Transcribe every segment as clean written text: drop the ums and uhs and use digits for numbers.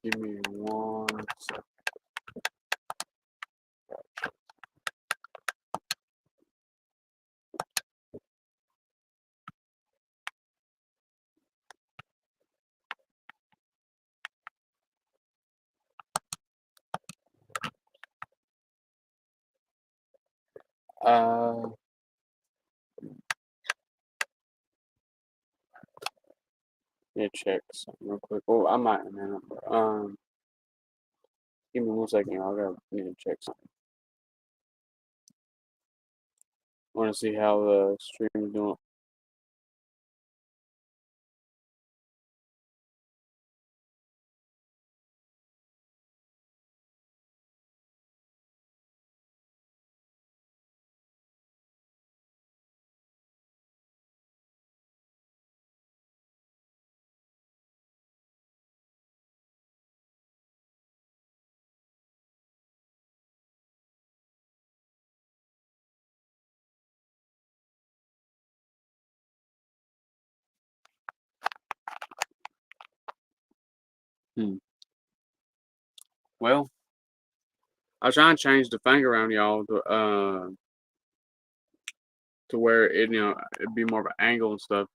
Give me 1 second. Yeah, check something real quick. Well, I might in a minute, but, give me 1 second. I need to check something. Want to see how the stream is doing. Well, I was trying to change the thing around y'all to where it'd be more of an angle and stuff.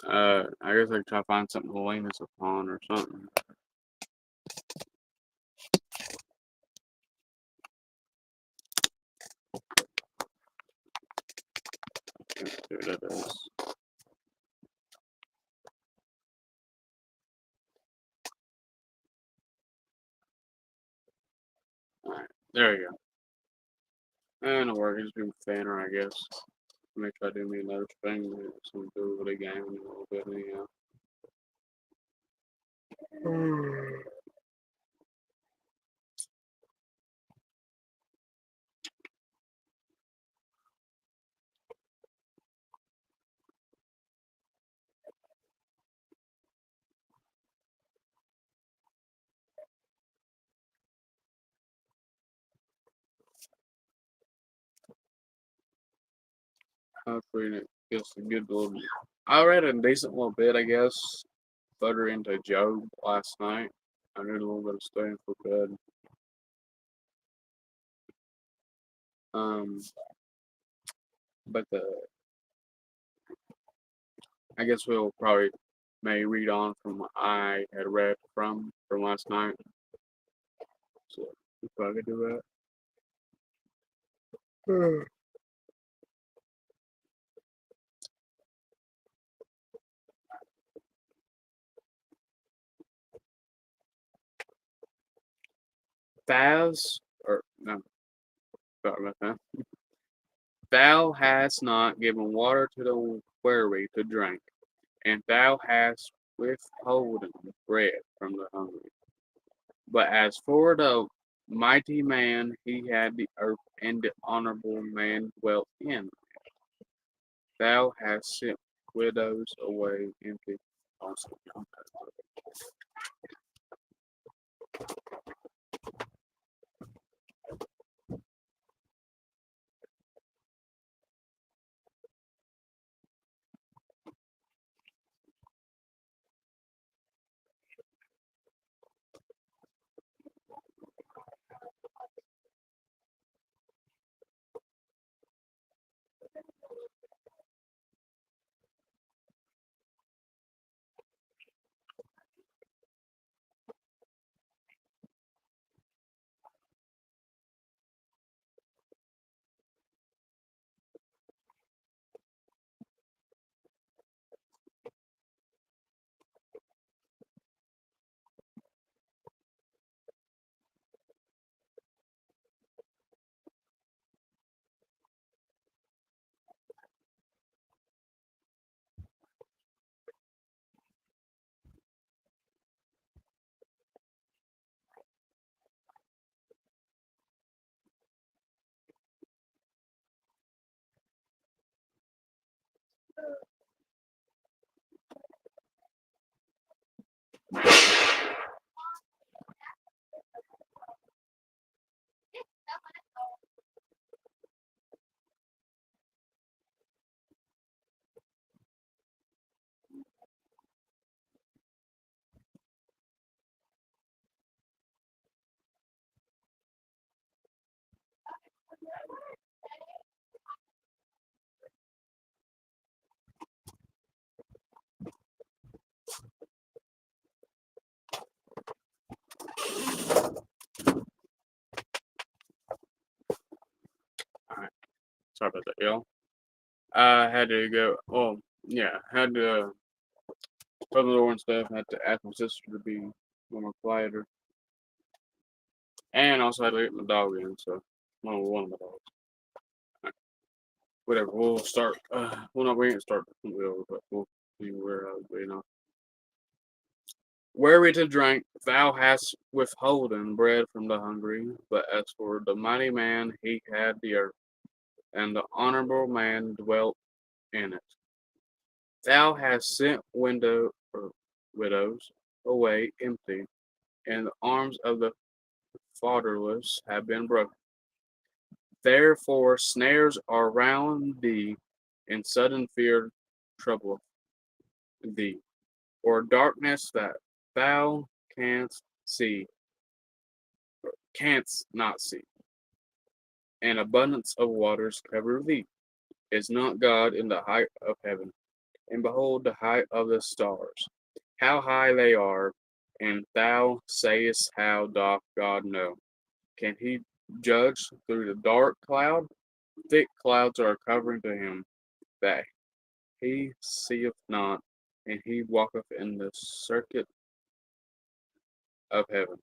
I guess I could try to find something to lean this upon or something. Let's see what that is. Alright, there you go. And it'll work. It's been thinner, I guess. Make sure I do me another thing. Some do with the game in a little bit, anyhow. Hopefully it gets a good little. I read a decent little bit, I guess, further into Job last night. I did a little bit of studying for bed. But I guess we'll probably may read on from what I had read from last night. So we probably could do that. Thous, or no, sorry about that. Thou hast not given water to the weary to drink, and thou hast withholden bread from the hungry. But as for the mighty man, he had the earth, and the honorable man dwelt in. Thou hast sent widows away empty. Also, Sorry about that, y'all. I had to go. Well, yeah, had to close the door and stuff. Had to ask my sister to be a little more quieter, and also had to get my dog in. So, one of my dogs. Alright, whatever. We'll start. Well, no, we ain't start the wheel, but we'll see where I was being off. Wherewith to drink, thou hast withholden bread from the hungry, but as for the mighty man, he had the earth, and the honorable man dwelt in it. Thou hast sent widows away empty, and the arms of the fatherless have been broken. Therefore snares are round thee, and sudden fear troubleth thee, or darkness that thou see, canst not see, and abundance of waters cover thee. Is not God in the height of heaven? And behold the height of the stars, how high they are, and thou sayest, how doth God know? Can he judge through the dark cloud? Thick clouds are covering to him, that he seeth not, and he walketh in the circuit of heaven.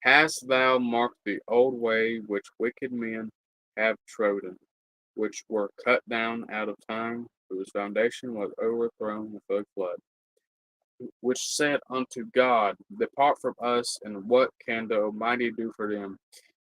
Hast thou marked the old way which wicked men have trodden, which were cut down out of time, whose foundation was overthrown with a flood? Which said unto God, depart from us, and what can the Almighty do for them?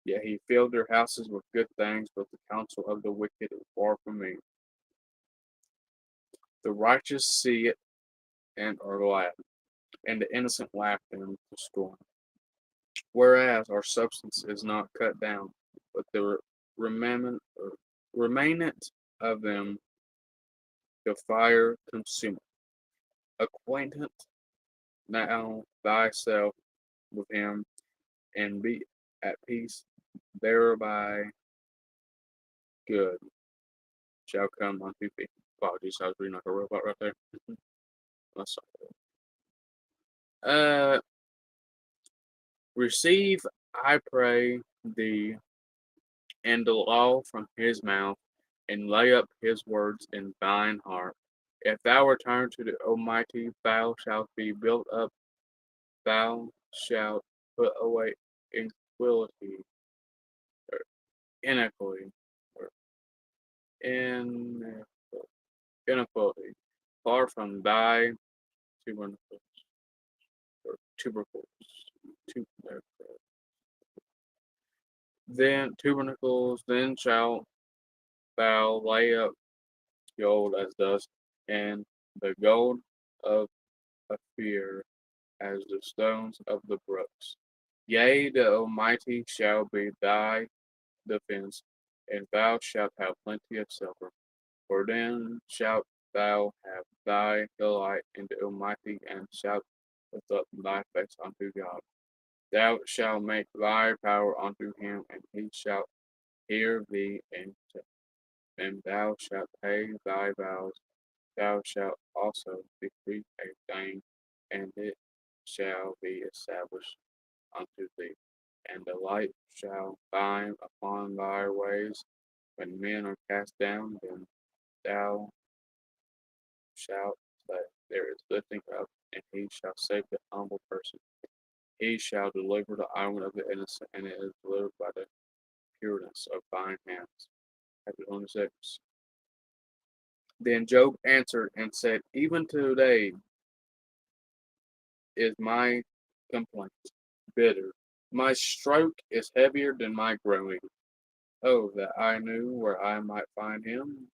Yet he filled their houses with good things, but the counsel of the wicked is far from me. The righteous see it and are glad, and the innocent laugh them to scorn. Whereas our substance is not cut down, but the remainant of them the fire consumeth. Acquaint now thyself with him, and be at peace, thereby good shall come unto thee. Apologies, I was reading like a robot right there. Let's receive, I pray thee, and the law from his mouth, and lay up his words in thine heart. If thou return to the Almighty, thou shalt be built up, thou shalt put away inequality, or inequality, or in inequality, far from thy tubercles, or tubercles, then shalt thou lay up gold as dust, and the gold of Ophir as the stones of the brooks. Yea, the Almighty shall be thy defense, and thou shalt have plenty of silver. For then shalt thou have thy delight in the Almighty, and shalt lift up thy face unto God. Thou shalt make thy power unto him, and he shall hear thee, and thou shalt pay thy vows. Thou shalt also decree a thing, and it shall be established unto thee. And the light shall shine upon thy ways. When men are cast down, then thou shalt say, there is lifting up, and he shall save the humble person. He shall deliver the island of the innocent, and it is delivered by the pureness of thine hands. Chapter 26. Then Job answered and said, even today is my complaint bitter. My stroke is heavier than my groaning. Oh, that I knew where I might find him,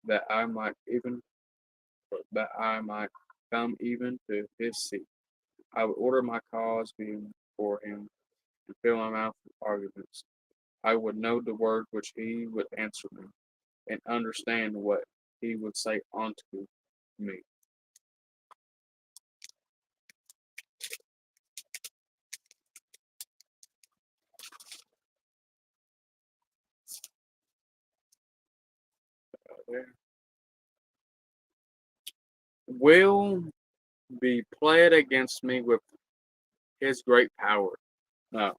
that I might come even to his seat. I would order my cause before him, and fill my mouth with arguments. I would know the word which he would answer me, and understand what he would say unto me. Will be pled against me with his great power. No,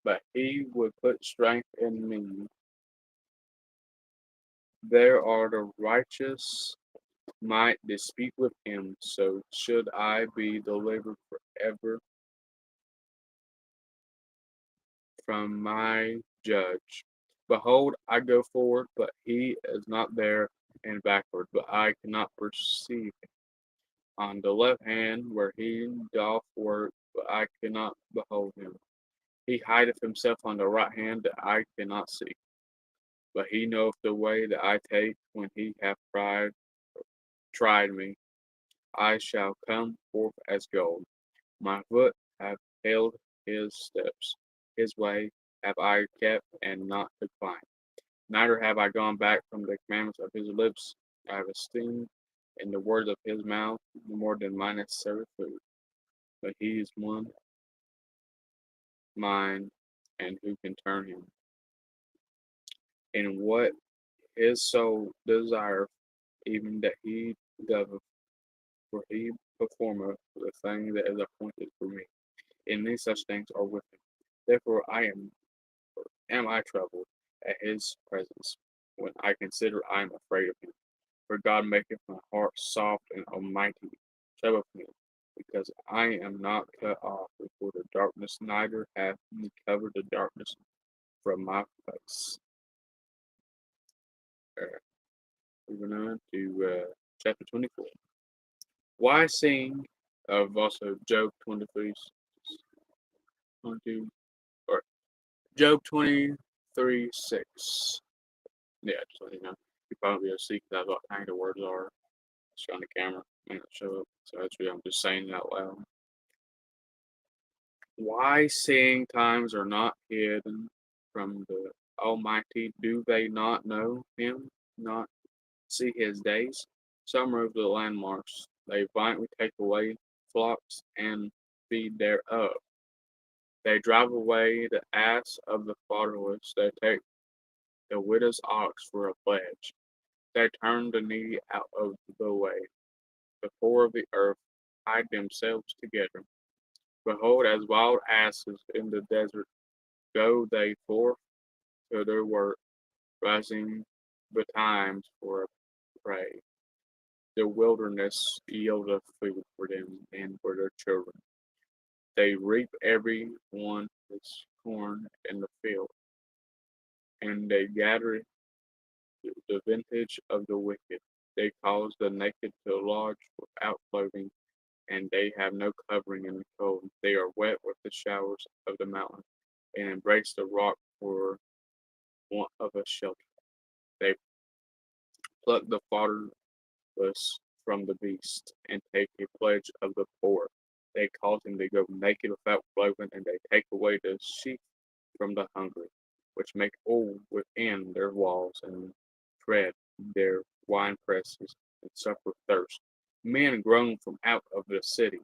but he would put strength in me. There are the righteous might dispute with him, so should I be delivered forever from my judge. Behold, I go forward, but he is not there, and backward, but I cannot perceive him. On the left hand, where he doth work, but I cannot behold him. He hideth himself on the right hand, that I cannot see. But he knoweth the way that I take when he hath tried me. I shall come forth as gold. My foot hath held his steps. His way have I kept and not declined. Neither have I gone back from the commandments of his lips. I have esteemed in the words of his mouth more than my necessary food. But he is one mine, and who can turn him? And what his soul desireth, even that he doth, for he performeth the thing that is appointed for me. And many such things are with him. Therefore am I troubled at his presence. When I consider, I am afraid of him. For God maketh my heart soft, and Almighty troubleth me, because I am not cut off before the darkness, neither hath he covered the darkness from my face. Moving on to chapter 24. Why sing of also Job 23, 22, or Job 23, 6. Yeah, just let you know. You probably be able to see because what kind of words are. It's on the camera. May not show up. So that's what I'm just saying it out loud. Why saying times are not hidden from the Almighty? Do they not know him? Not see his days? Some remove the landmarks. They violently take away flocks and feed thereof. They drive away the ass of the fatherless. They take the widow's ox for a pledge. They turn the needy out of the way. The poor of the earth hide themselves together. Behold, as wild asses in the desert go they forth to their work, rising betimes for a prey. The wilderness yieldeth food for them and for their children. They reap every one his corn in the field, and they gather the vintage of the wicked. They cause the naked to lodge without clothing, and they have no covering in the cold. They are wet with the showers of the mountain, and embrace the rock for want of a shelter. They pluck the fatherless from the beast, and take a pledge of the poor. They cause them to go naked without clothing, and they take away the sheep from the hungry, which make old within their walls, and tread their wine presses, and suffer thirst. Men groan from out of the city,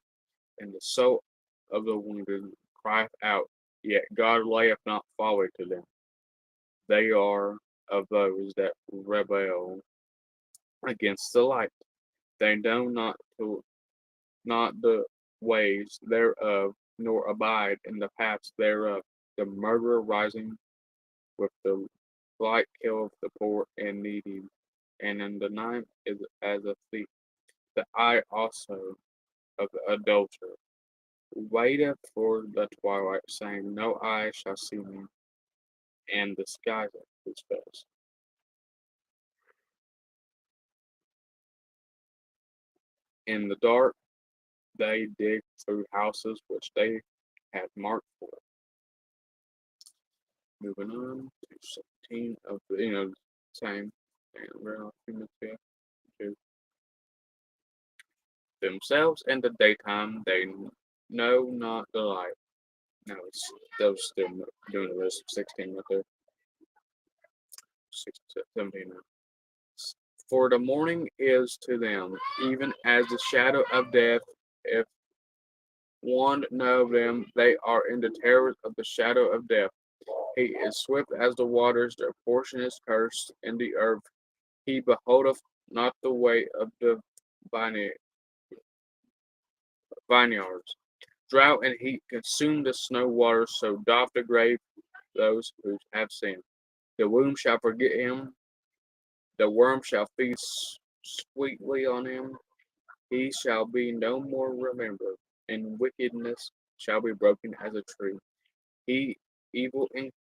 and the soul of the wounded crieth out, yet God layeth not folly to them. They are of those that rebel against the light. They know not the ways thereof, nor abide in the paths thereof. The murderer rising with the light killeth the poor and needy, and in the night is as a thief. The eye also of the adulterer waiteth for the twilight, saying, no eye shall see me, and disguiseth his face. In the dark they dig through houses which they had marked for. Moving on to 17 of the, same thing around to themselves in the daytime, they know not the light. Now it's those still doing the rest of 16 right there. 16, 17 now. For the morning is to them even as the shadow of death. If one know them, they are in the terrors of the shadow of death. He is swift as the waters, their portion is cursed in the earth. He beholdeth not the way of the vineyards. Drought and heat consume the snow waters, so doth the grave those who have sinned. The womb shall forget him, The worm shall feast sweetly on him. He shall be no more remembered, and wickedness shall be broken as a tree. He evil in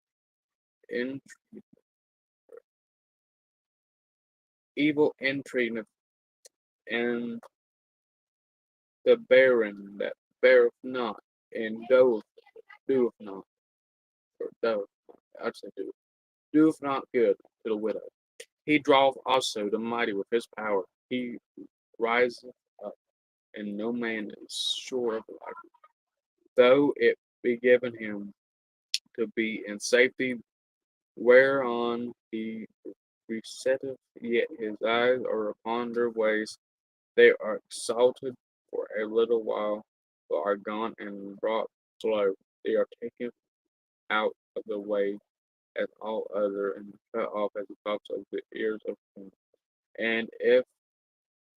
evil entreateth, and the barren that beareth not, and doeth not, or doeth, I'd say doeth not good to the widow. He draweth also the mighty with his power. He riseth up, and no man is sure of life. Though it be given him to be in safety, whereon he resetteth, yet his eyes are upon their ways. They are exalted for a little while, but are gone and brought low. They are taken out of the way as all other, and cut off as the tops of the ears of him. And if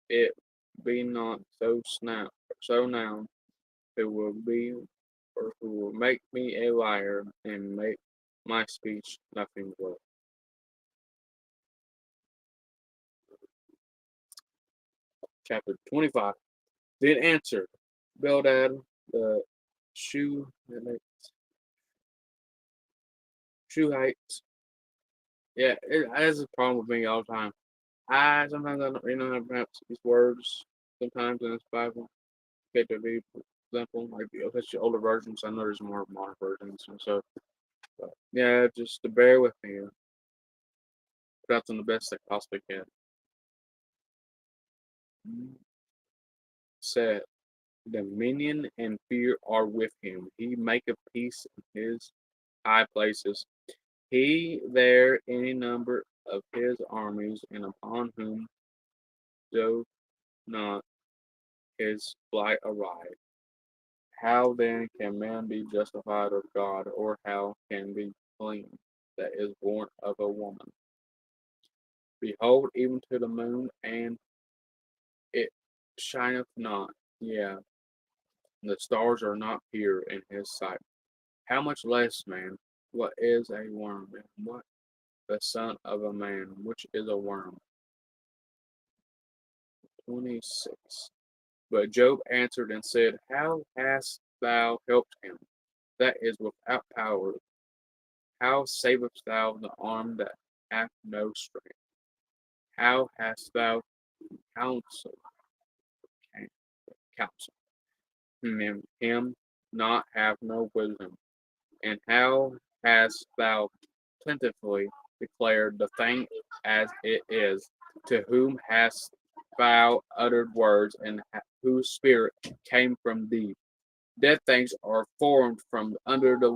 it be not so now, who will be, or who will make me a liar and make my speech nothing worth. Chapter 25. Then answered Bildad the Shuhite. Yeah, it has a problem with me all the time. Sometimes I don't really know how to pronounce these words. Sometimes in this Bible, KJV, for example, like especially older versions. I know there's more modern versions and so. But yeah, just to bear with me. Put out the best I possibly can. Said, dominion and fear are with him. He maketh peace in his high places. He there any number of his armies, and upon whom doth not his flight arrive. How then can man be justified of God, or how can be clean that is born of a woman? Behold, even to the moon, and it shineth not. Yeah, the stars are not pure in his sight. How much less, man? What is a worm, and what the son of a man, which is a worm? 26. But Job answered and said, how hast thou helped him that is without power? How savest thou the arm that hath no strength? How hast thou counseled counsel him not have no wisdom? And how hast thou plentifully declared the thing as it is? To whom hast thou uttered words, and whose spirit came from thee? Dead things are formed from under the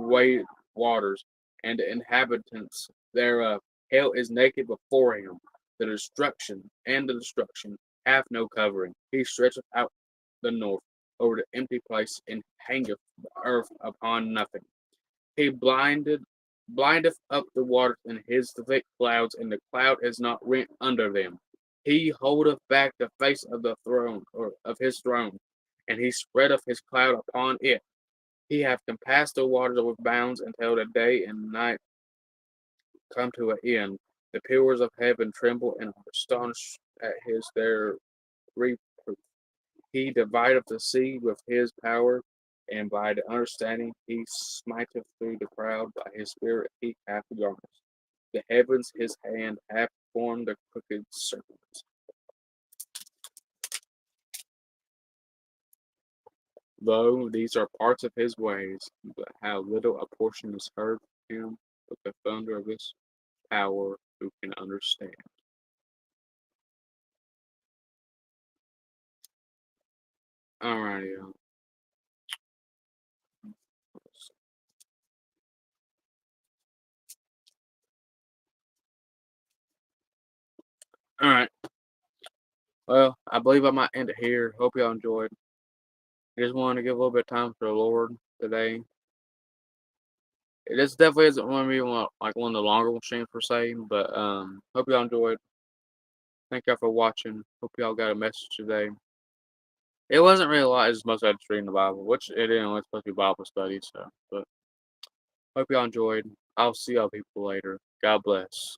waters, and the inhabitants thereof. Hell is naked before him. The destruction hath no covering. He stretcheth out the north over the empty place, and hangeth the earth upon nothing. He blindeth up the waters in his thick clouds, and the cloud is not rent under them. He holdeth back the face of the throne, or of his throne, and he spreadeth his cloud upon it. He hath compassed the waters with bounds until the day and night come to an end. The pillars of heaven tremble and are astonished at their reproof. He divideth the sea with his power, and by the understanding he smiteth through the proud. By his spirit he hath garnished the heavens. His hand hath formed the crooked serpent. Lo, these are parts of his ways, but how little a portion is heard from him, with the thunder of his power, who can understand? Alrighty, alright. Well, I believe I might end it here. Hope y'all enjoyed. I just wanted to give a little bit of time for the Lord today. This definitely isn't one of me like one of the longer streams per se, but hope y'all enjoyed. Thank y'all for watching. Hope y'all got a message today. It wasn't really a lot. It's just mostly just reading the Bible, which it is. It's supposed to be Bible study, so. But hope y'all enjoyed. I'll see y'all people later. God bless.